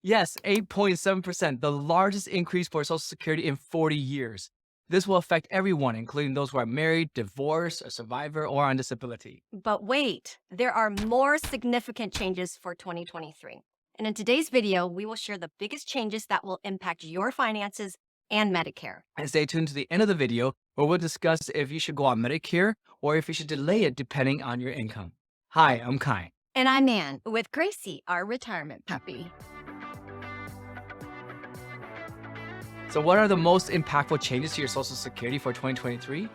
Yes, 8.7%, the largest increase for Social Security in 40 years. This will affect everyone, including those who are married, divorced, a survivor, or on disability. But wait, there are more significant changes for 2023. And in today's video, we will share the biggest changes that will impact your finances and Medicare. And stay tuned to the end of the video where we'll discuss if you should go on Medicare or if you should delay it depending on your income. Hi, I'm Kai. And I'm Ann with Gracie, our retirement puppy. So what are the most impactful changes to your Social Security for 2023?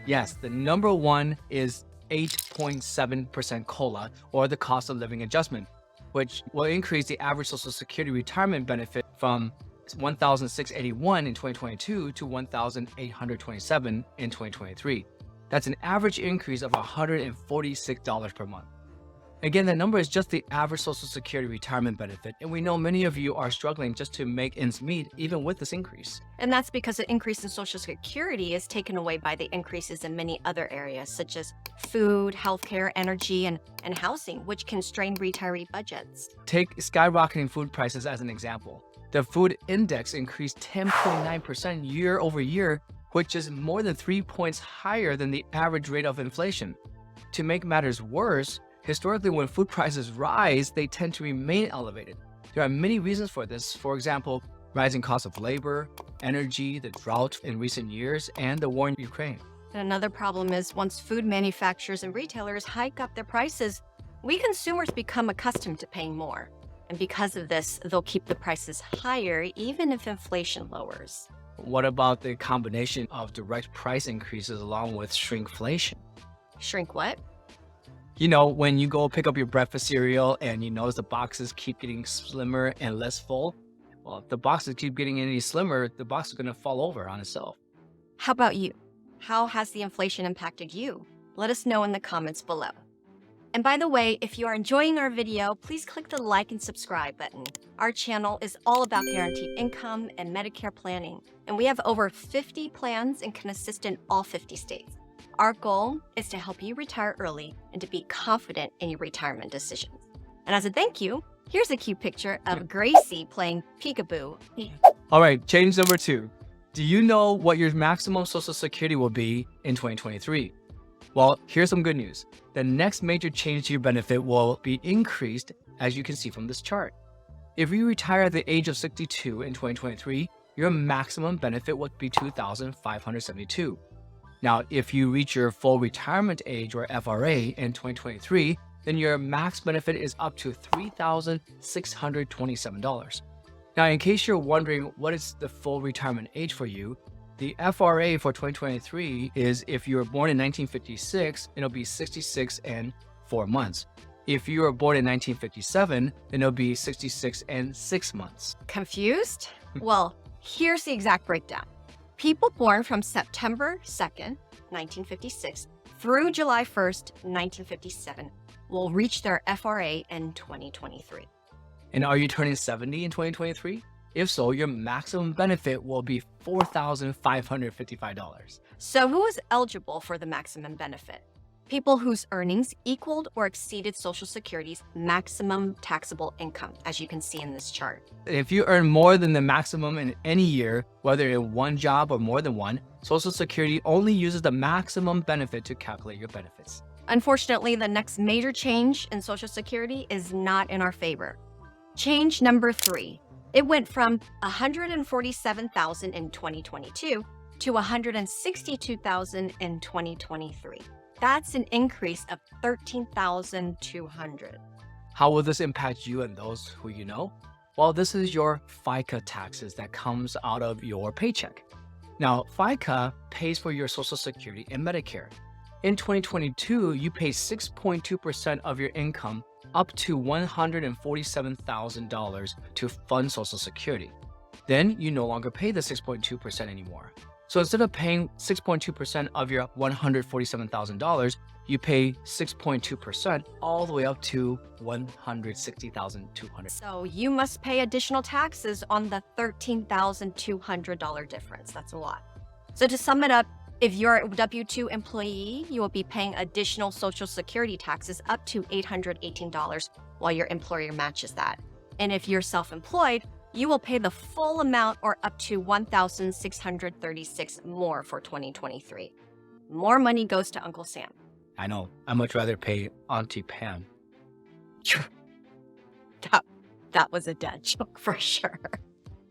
Yes, the number one is 8.7% COLA, or the cost of living adjustment, which will increase the average Social Security retirement benefit from $1,681 in 2022 to $1,827 in 2023. That's an average increase of $146 per month. Again, that number is just the average Social Security retirement benefit, and we know many of you are struggling just to make ends meet even with this increase. And that's because the increase in Social Security is taken away by the increases in many other areas, such as food, healthcare, energy, and housing, which can strain retiree budgets. Take skyrocketing food prices as an example. The food index increased 10.9% year over year, which is more than 3 points higher than the average rate of inflation. To make matters worse, historically, when food prices rise, they tend to remain elevated. There are many reasons for this. For example, rising costs of labor, energy, the drought in recent years, and the war in Ukraine. And another problem is once food manufacturers and retailers hike up their prices, we consumers become accustomed to paying more. And because of this, they'll keep the prices higher even if inflation lowers. What about the combination of direct price increases along with shrinkflation? Shrink what? You know, when you go pick up your breakfast cereal and you notice the boxes keep getting slimmer and less full, well, if the boxes keep getting any slimmer, the box is going to fall over on itself. How about you? How has the inflation impacted you? Let us know in the comments below. And by the way, if you are enjoying our video, please click the like and subscribe button. Our channel is all about guaranteed income and Medicare planning, and we have over 50 plans and can assist in all 50 states. Our goal is to help you retire early and to be confident in your retirement decisions. And as a thank you, here's a cute picture of Gracie playing peekaboo. All right, change number 2. Do you know what your maximum Social Security will be in 2023? Well, here's some good news. The next major change to your benefit will be increased, as you can see from this chart. If you retire at the age of 62 in 2023, your maximum benefit would be $2,572. Now, if you reach your full retirement age or FRA in 2023, then your max benefit is up to $3,627. Now, in case you're wondering what is the full retirement age for you, the FRA for 2023 is if you were born in 1956, it'll be 66 and 4 months. If you were born in 1957, then it'll be 66 and 6 months. Confused? Well, here's the exact breakdown. People born from September 2nd, 1956 through July 1st, 1957 will reach their FRA in 2023. And are you turning 70 in 2023? If so, your maximum benefit will be $4,555. So who is eligible for the maximum benefit? People whose earnings equaled or exceeded Social Security's maximum taxable income, as you can see in this chart. If you earn more than the maximum in any year, whether in one job or more than one, Social Security only uses the maximum benefit to calculate your benefits. Unfortunately, the next major change in Social Security is not in our favor. Change number 3. It went from $147,000 in 2022 to $162,000 in 2023. That's an increase of $13,200. How will this impact you and those who you know? Well, this is your FICA taxes that comes out of your paycheck. Now, FICA pays for your Social Security and Medicare. In 2022, you pay 6.2% of your income up to $147,000 to fund Social Security. Then you no longer pay the 6.2% anymore. So instead of paying 6.2% of your $147,000, you pay 6.2% all the way up to $160,200. So you must pay additional taxes on the $13,200 difference. That's a lot. So to sum it up, if you're a W-2 employee, you will be paying additional Social Security taxes up to $818 while your employer matches that. And if you're self-employed, you will pay the full amount or up to $1,636 more for 2023. More money goes to Uncle Sam. I know. I'd much rather pay Auntie Pam. That was a dad joke for sure.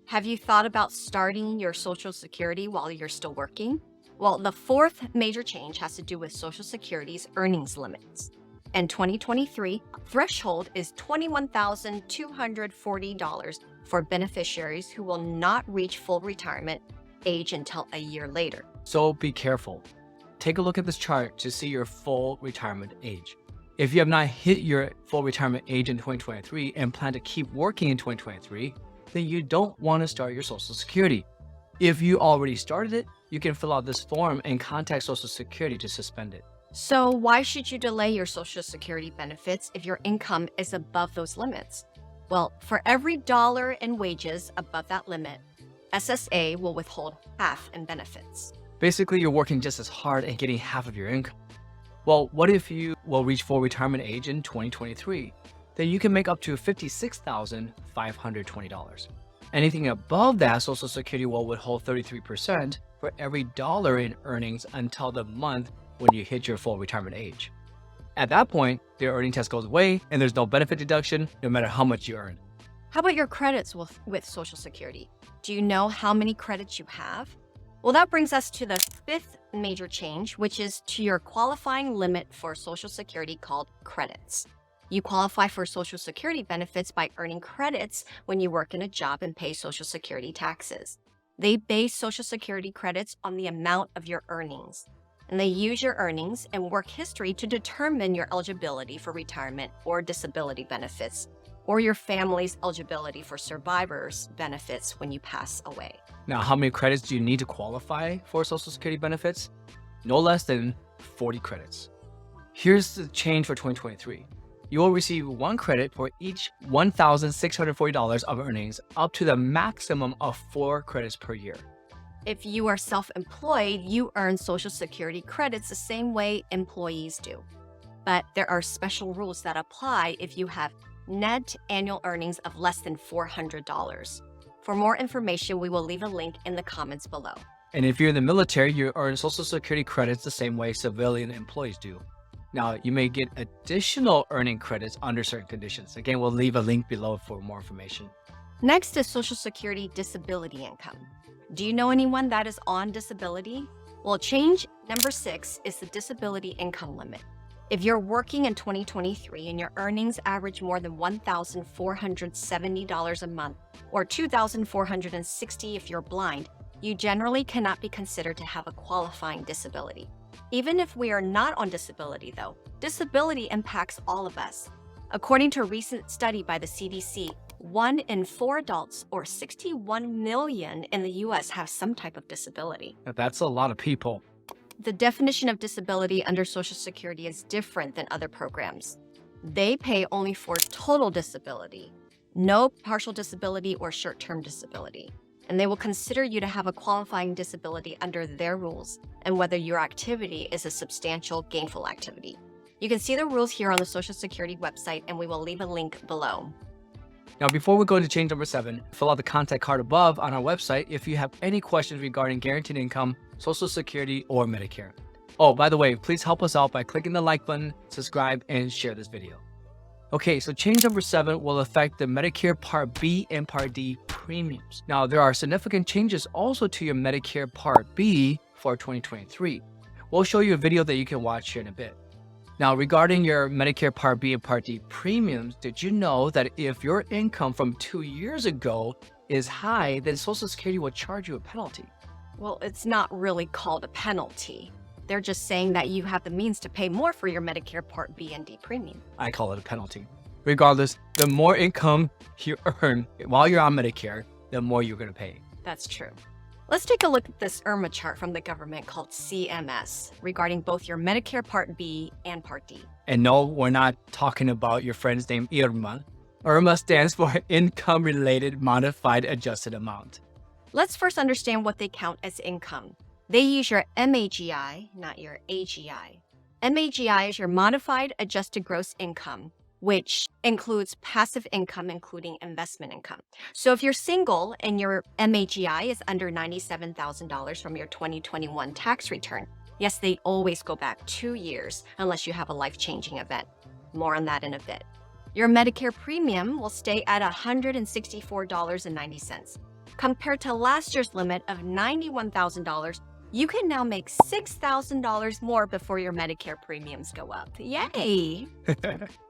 Have you thought about starting your Social Security while you're still working? Well, the fourth major change has to do with Social Security's earnings limits. In 2023, threshold is $21,240 for beneficiaries who will not reach full retirement age until a year later. So be careful. Take a look at this chart to see your full retirement age. If you have not hit your full retirement age in 2023 and plan to keep working in 2023, then you don't want to start your Social Security. If you already started it, you can fill out this form and contact Social Security to suspend it. So why should you delay your Social Security benefits if your income is above those limits? Well, for every dollar in wages above that limit, SSA will withhold half in benefits. Basically, you're working just as hard and getting half of your income. Well, what if you will reach full retirement age in 2023? Then you can make up to $56,520. Anything above that, Social Security will withhold 33% for every dollar in earnings until the month when you hit your full retirement age. At that point, the earning test goes away and there's no benefit deduction no matter how much you earn. How about your credits with Social Security? Do you know how many credits you have? Well, that brings us to the fifth major change, which is to your qualifying limit for Social Security called credits. You qualify for Social Security benefits by earning credits when you work in a job and pay Social Security taxes. They base Social Security credits on the amount of your earnings, and they use your earnings and work history to determine your eligibility for retirement or disability benefits, or your family's eligibility for survivors benefits when you pass away. Now, how many credits do you need to qualify for Social Security benefits? No less than 40 credits. Here's the change for 2023. You will receive 1 credit for each $1,640 of earnings up to the maximum of 4 credits per year. If you are self-employed, you earn Social Security credits the same way employees do. But there are special rules that apply if you have net annual earnings of less than $400. For more information, we will leave a link in the comments below. And if you're in the military, you earn Social Security credits the same way civilian employees do. Now, you may get additional earning credits under certain conditions. Again, we'll leave a link below for more information. Next is Social Security disability income. Do you know anyone that is on disability? Well, change number 6 is the disability income limit. If you're working in 2023 and your earnings average more than $1,470 a month, or $2,460 if you're blind, you generally cannot be considered to have a qualifying disability. Even if we are not on disability though, disability impacts all of us. According to a recent study by the CDC, 1 in 4 adults, or 61 million in the US, have some type of disability. That's a lot of people. The definition of disability under Social Security is different than other programs. They pay only for total disability, no partial disability or short-term disability. And they will consider you to have a qualifying disability under their rules and whether your activity is a substantial gainful activity. You can see the rules here on the Social Security website, and we will leave a link below. Now, before we go into change number 7, fill out the contact card above on our website if you have any questions regarding guaranteed income, Social Security, or Medicare. Oh, by the way, please help us out by clicking the like button, subscribe, and share this video. Okay, so change number 7 will affect the Medicare Part B and Part D premiums. Now, there are significant changes also to your Medicare Part B for 2023. We'll show you a video that you can watch here in a bit. Now, regarding your Medicare Part B and Part D premiums, did you know that if your income from 2 years ago is high, then Social Security will charge you a penalty? Well, it's not really called a penalty. They're just saying that you have the means to pay more for your Medicare Part B and D premium. I call it a penalty. Regardless, the more income you earn while you're on Medicare, the more you're going to pay. That's true. Let's take a look at this IRMAA chart from the government called CMS regarding both your Medicare Part B and Part D. And no, we're not talking about your friend's name, IRMAA. IRMAA stands for Income-Related Modified Adjusted Amount. Let's first understand what they count as income. They use your MAGI, not your AGI. MAGI is your Modified Adjusted Gross Income, which includes passive income, including investment income. So if you're single and your MAGI is under $97,000 from your 2021 tax return, yes, they always go back 2 years unless you have a life-changing event. More on that in a bit. Your Medicare premium will stay at $164.90. Compared to last year's limit of $91,000, you can now make $6,000 more before your Medicare premiums go up. Yay!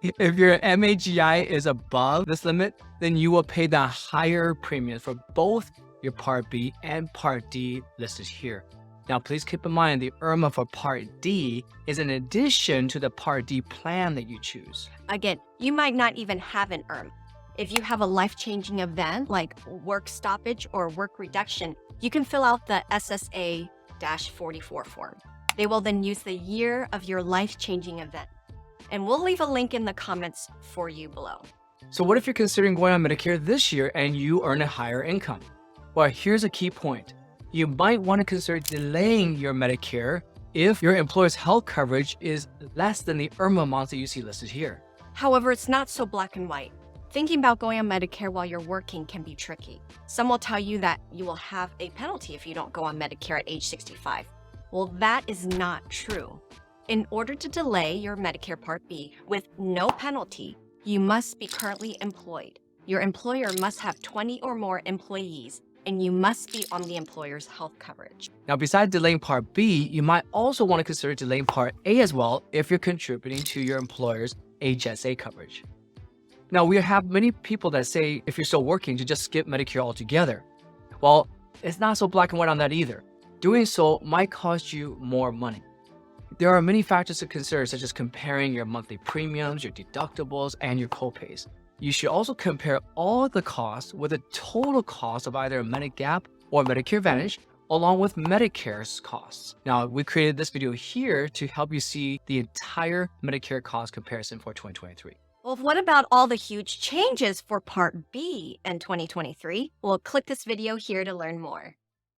If your MAGI is above this limit, then you will pay the higher premium for both your Part B and Part D listed here. Now, please keep in mind the IRMAA for Part D is in addition to the Part D plan that you choose. Again, you might not even have an IRMAA. If you have a life-changing event like work stoppage or work reduction, you can fill out the SSA-44 form. They will then use the year of your life-changing event. And we'll leave a link in the comments for you below. So what if you're considering going on Medicare this year and you earn a higher income? Well, here's a key point. You might want to consider delaying your Medicare if your employer's health coverage is less than the IRMAA amounts that you see listed here. However, it's not so black and white. Thinking about going on Medicare while you're working can be tricky. Some will tell you that you will have a penalty if you don't go on Medicare at age 65. Well, that is not true. In order to delay your Medicare Part B with no penalty, you must be currently employed. Your employer must have 20 or more employees, and you must be on the employer's health coverage. Now, besides delaying Part B, you might also want to consider delaying Part A as well if you're contributing to your employer's HSA coverage. Now, we have many people that say if you're still working to just skip Medicare altogether. Well, it's not so black and white on that either. Doing so might cost you more money. There are many factors to consider, such as comparing your monthly premiums, your deductibles, and your copays. You should also compare all the costs with the total cost of either Medigap or Medicare Advantage, along with Medicare's costs. Now, we created this video here to help you see the entire Medicare cost comparison for 2023. Well, what about all the huge changes for Part B in 2023? Well, click this video here to learn more.